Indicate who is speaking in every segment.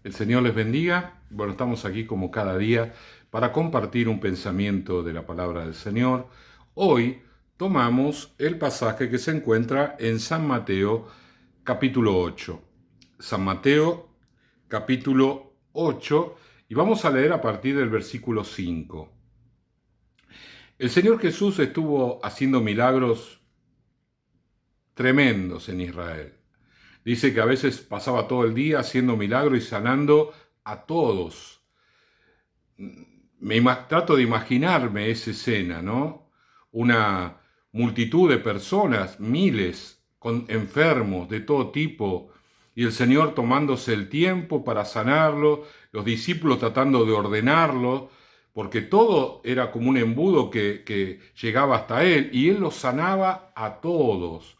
Speaker 1: El Señor les bendiga. Bueno, estamos aquí como cada día para compartir un pensamiento de la palabra del Señor. Hoy tomamos el pasaje que se encuentra en San Mateo capítulo 8. San Mateo capítulo 8 y vamos a leer a partir del versículo 5. El Señor Jesús estuvo haciendo milagros tremendos en Israel. Dice que a veces pasaba todo el día haciendo milagros y sanando a todos. Trato de imaginarme esa escena, ¿no? Una multitud de personas, miles, con enfermos de todo tipo, y el Señor tomándose el tiempo para sanarlo, los discípulos tratando de ordenarlo, porque todo era como un embudo que llegaba hasta Él, y Él los sanaba a todos.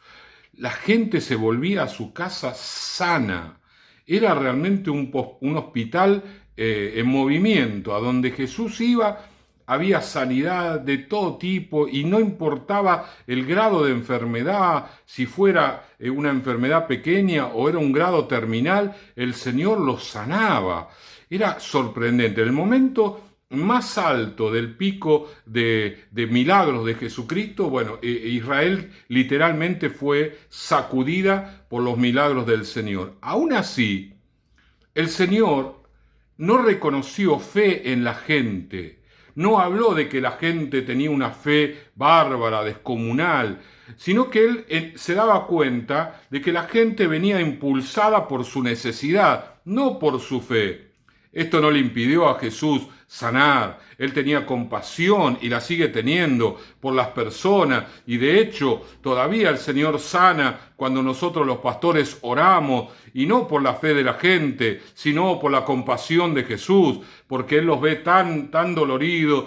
Speaker 1: La gente se volvía a su casa sana. Era realmente un hospital en movimiento. A donde Jesús iba había sanidad de todo tipo y no importaba el grado de enfermedad, si fuera una enfermedad pequeña o era un grado terminal, el Señor los sanaba. Era sorprendente. En el momento más alto del pico de milagros de Jesucristo, bueno, Israel literalmente fue sacudida por los milagros del Señor. Aún así, el Señor no reconoció fe en la gente, no habló de que la gente tenía una fe bárbara, descomunal, sino que él se daba cuenta de que la gente venía impulsada por su necesidad, no por su fe. Esto no le impidió a Jesús sanar. Él tenía compasión y la sigue teniendo por las personas. Y de hecho, todavía el Señor sana cuando nosotros los pastores oramos. Y no por la fe de la gente, sino por la compasión de Jesús. Porque Él los ve tan doloridos,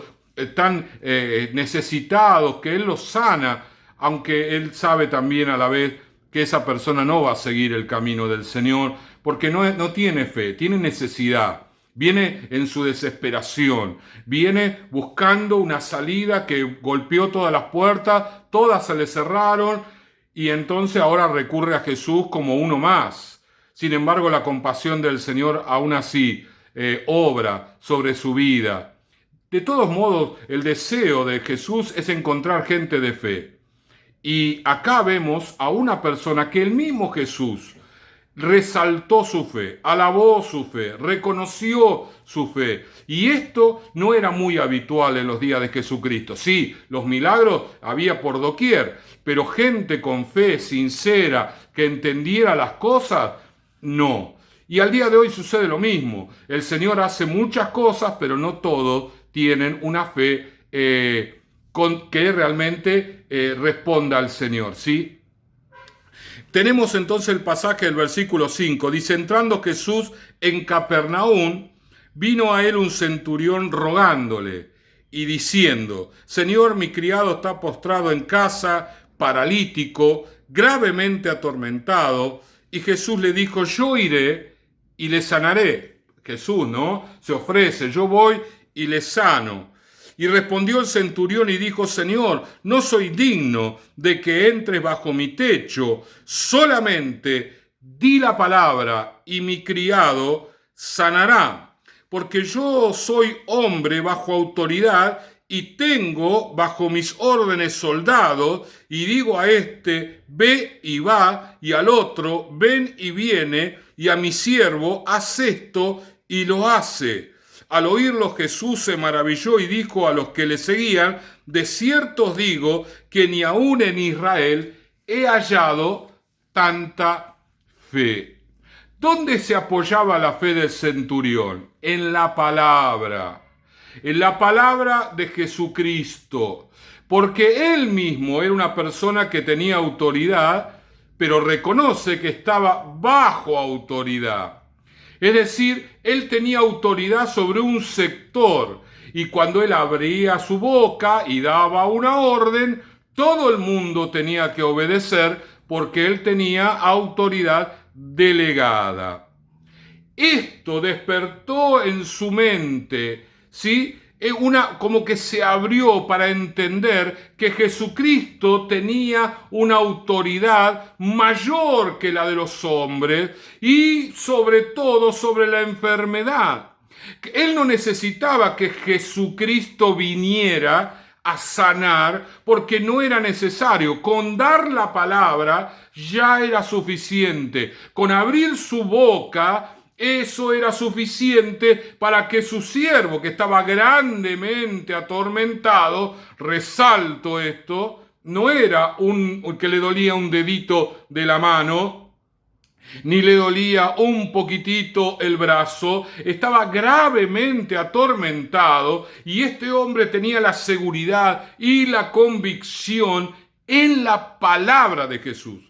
Speaker 1: tan necesitados, que Él los sana. Aunque Él sabe también a la vez que esa persona no va a seguir el camino del Señor. Porque no tiene fe, tiene necesidad. Viene en su desesperación, viene buscando una salida que golpeó todas las puertas, todas se le cerraron y entonces ahora recurre a Jesús como uno más. Sin embargo, la compasión del Señor aún así obra sobre su vida. De todos modos, el deseo de Jesús es encontrar gente de fe. Y acá vemos a una persona que el mismo Jesús resaltó su fe, alabó su fe, reconoció su fe. Y esto no era muy habitual en los días de Jesucristo. Sí, los milagros había por doquier, pero gente con fe sincera que entendiera las cosas, no. Y al día de hoy sucede lo mismo. El Señor hace muchas cosas, pero no todos tienen una fe que realmente responda al Señor, ¿sí? Tenemos entonces el pasaje del versículo 5. Dice, entrando Jesús en Capernaum, vino a él un centurión rogándole y diciendo, Señor, mi criado está postrado en casa, paralítico, gravemente atormentado. Y Jesús le dijo, yo iré y le sanaré. Jesús, ¿no? Se ofrece, yo voy y le sano. Y respondió el centurión y dijo, Señor, no soy digno de que entres bajo mi techo, solamente di la palabra y mi criado sanará, porque yo soy hombre bajo autoridad y tengo bajo mis órdenes soldados, y digo a este, ve y va, y al otro, ven y viene, y a mi siervo, haz esto, y lo hace. Al oírlo Jesús se maravilló y dijo a los que le seguían, de cierto os digo que ni aun en Israel he hallado tanta fe. ¿Dónde se apoyaba la fe del centurión? En la palabra de Jesucristo, porque él mismo era una persona que tenía autoridad, pero reconoce que estaba bajo autoridad. Es decir, él tenía autoridad sobre un sector y cuando él abría su boca y daba una orden, todo el mundo tenía que obedecer porque él tenía autoridad delegada. Esto despertó en su mente, ¿sí? como que se abrió para entender que Jesucristo tenía una autoridad mayor que la de los hombres y sobre todo sobre la enfermedad. Él no necesitaba que Jesucristo viniera a sanar porque no era necesario. Con dar la palabra ya era suficiente. Con abrir su boca, eso era suficiente para que su siervo, que estaba grandemente atormentado, resalto esto, no era un que le dolía un dedito de la mano, ni le dolía un poquitito el brazo, estaba gravemente atormentado y este hombre tenía la seguridad y la convicción en la palabra de Jesús.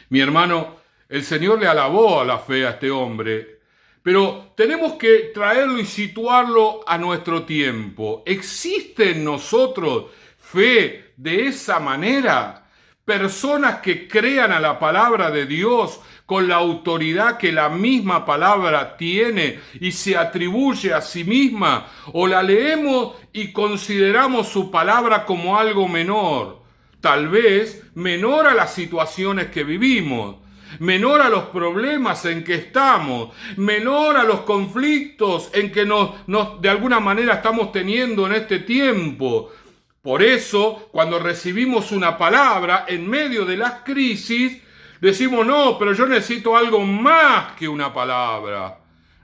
Speaker 1: Mi hermano, el Señor le alabó a la fe a este hombre, pero tenemos que traerlo y situarlo a nuestro tiempo. ¿Existe en nosotros fe de esa manera? Personas que crean a la palabra de Dios con la autoridad que la misma palabra tiene y se atribuye a sí misma, o la leemos y consideramos su palabra como algo menor, tal vez menor a las situaciones que vivimos, menor a los problemas en que estamos, menor a los conflictos en que de alguna manera estamos teniendo en este tiempo. Por eso, cuando recibimos una palabra en medio de las crisis, decimos, no, pero yo necesito algo más que una palabra.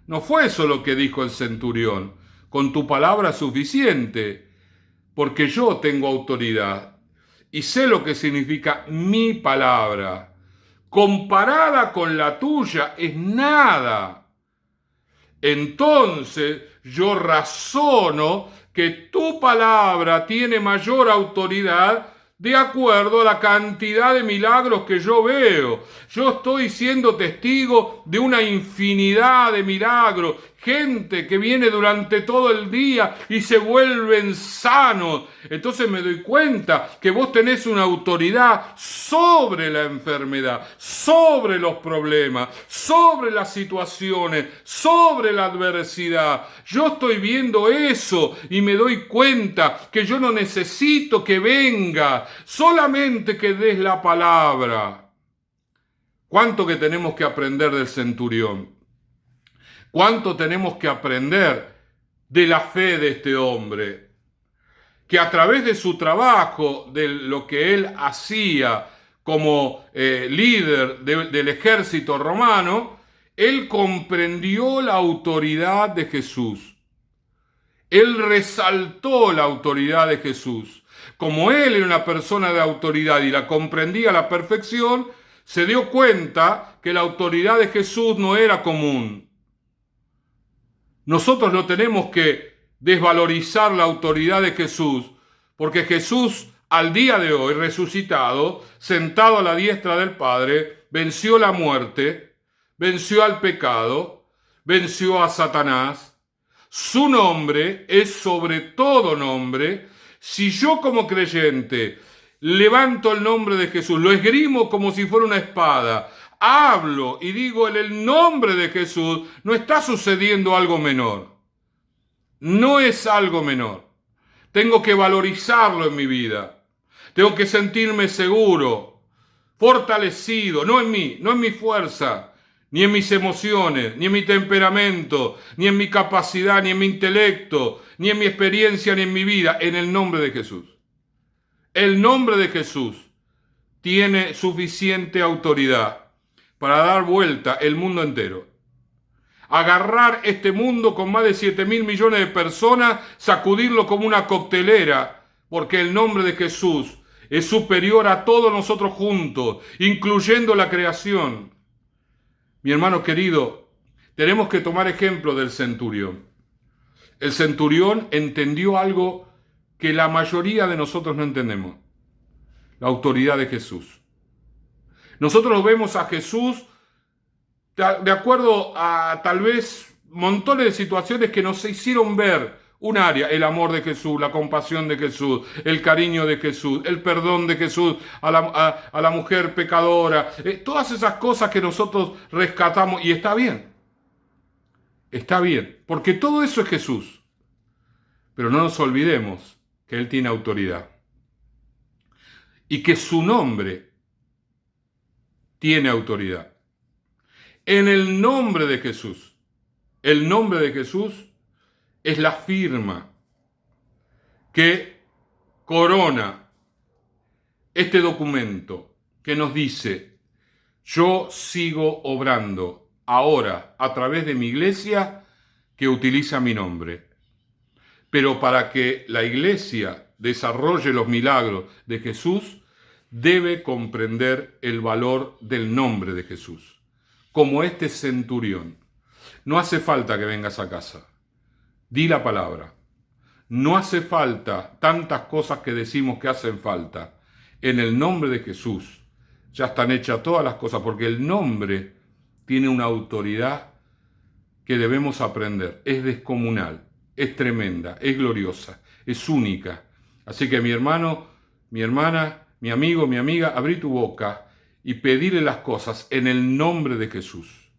Speaker 1: No fue eso lo que dijo el centurión. Con tu palabra es suficiente, porque yo tengo autoridad y sé lo que significa mi palabra. Comparada con la tuya es nada. Entonces yo razono que tu palabra tiene mayor autoridad de acuerdo a la cantidad de milagros que yo veo. Yo estoy siendo testigo de una infinidad de milagros. Gente que viene durante todo el día y se vuelven sanos. Entonces me doy cuenta que vos tenés una autoridad sobre la enfermedad, sobre los problemas, sobre las situaciones, sobre la adversidad. Yo estoy viendo eso y me doy cuenta que yo no necesito que venga, solamente que des la palabra. ¿Cuánto que tenemos que aprender del centurión? ¿Cuánto tenemos que aprender de la fe de este hombre? Que a través de su trabajo, de lo que él hacía como líder del ejército romano, él comprendió la autoridad de Jesús. Él resaltó la autoridad de Jesús. Como él era una persona de autoridad y la comprendía a la perfección, se dio cuenta que la autoridad de Jesús no era común. Nosotros no tenemos que desvalorizar la autoridad de Jesús, porque Jesús, al día de hoy, resucitado, sentado a la diestra del Padre, venció la muerte, venció al pecado, venció a Satanás. Su nombre es sobre todo nombre. Si yo como creyente levanto el nombre de Jesús, lo esgrimo como si fuera una espada, hablo y digo en el nombre de Jesús, no está sucediendo algo menor. No es algo menor. Tengo que valorizarlo en mi vida. Tengo que sentirme seguro, fortalecido, no en mí, no en mi fuerza, ni en mis emociones, ni en mi temperamento, ni en mi capacidad, ni en mi intelecto, ni en mi experiencia, ni en mi vida, en el nombre de Jesús. El nombre de Jesús tiene suficiente autoridad para dar vuelta el mundo entero. Agarrar este mundo con más de 7.000 millones de personas, sacudirlo como una coctelera, porque el nombre de Jesús es superior a todos nosotros juntos, incluyendo la creación. Mi hermano querido, tenemos que tomar ejemplo del centurión. El centurión entendió algo que la mayoría de nosotros no entendemos: la autoridad de Jesús. Nosotros vemos a Jesús de acuerdo a tal vez montones de situaciones que nos hicieron ver un área: el amor de Jesús, la compasión de Jesús, el cariño de Jesús, el perdón de Jesús a la mujer pecadora, todas esas cosas que nosotros rescatamos, y está bien, porque todo eso es Jesús. Pero no nos olvidemos que Él tiene autoridad y que su nombre tiene autoridad. En el nombre de Jesús, el nombre de Jesús es la firma que corona este documento que nos dice: yo sigo obrando ahora a través de mi iglesia que utiliza mi nombre. Pero para que la iglesia desarrolle los milagros de Jesús, debe comprender el valor del nombre de Jesús. Como este centurión. No hace falta que vengas a casa. Di la palabra. No hace falta tantas cosas que decimos que hacen falta. En el nombre de Jesús ya están hechas todas las cosas, porque el nombre tiene una autoridad que debemos aprender. Es descomunal, es tremenda, es gloriosa, es única. Así que mi hermano, mi hermana, mi amigo, mi amiga, abrí tu boca y pedirle las cosas en el nombre de Jesús.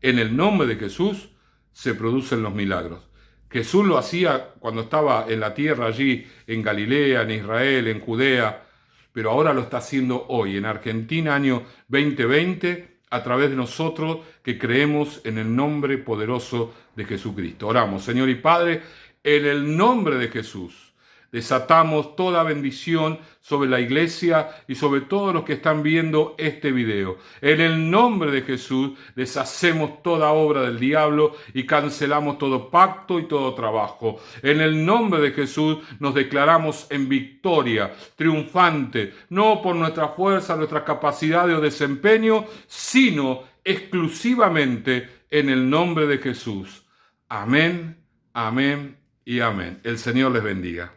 Speaker 1: En el nombre de Jesús se producen los milagros. Jesús lo hacía cuando estaba en la tierra allí, en Galilea, en Israel, en Judea, pero ahora lo está haciendo hoy, en Argentina, año 2020, a través de nosotros que creemos en el nombre poderoso de Jesucristo. Oramos, Señor y Padre, en el nombre de Jesús. Desatamos toda bendición sobre la iglesia y sobre todos los que están viendo este video. En el nombre de Jesús deshacemos toda obra del diablo y cancelamos todo pacto y todo trabajo. En el nombre de Jesús nos declaramos en victoria, triunfante, no por nuestra fuerza, nuestra capacidad o desempeño, sino exclusivamente en el nombre de Jesús. Amén, amén y amén. El Señor les bendiga.